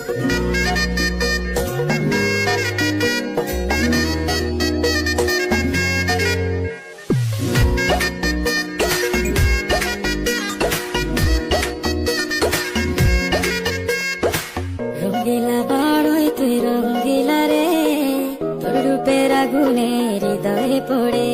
রঙ্গিলা বড়ই তুই রঙ্গিলা রে, তোর রূপের আগুনে হৃদয়ে পড়ে।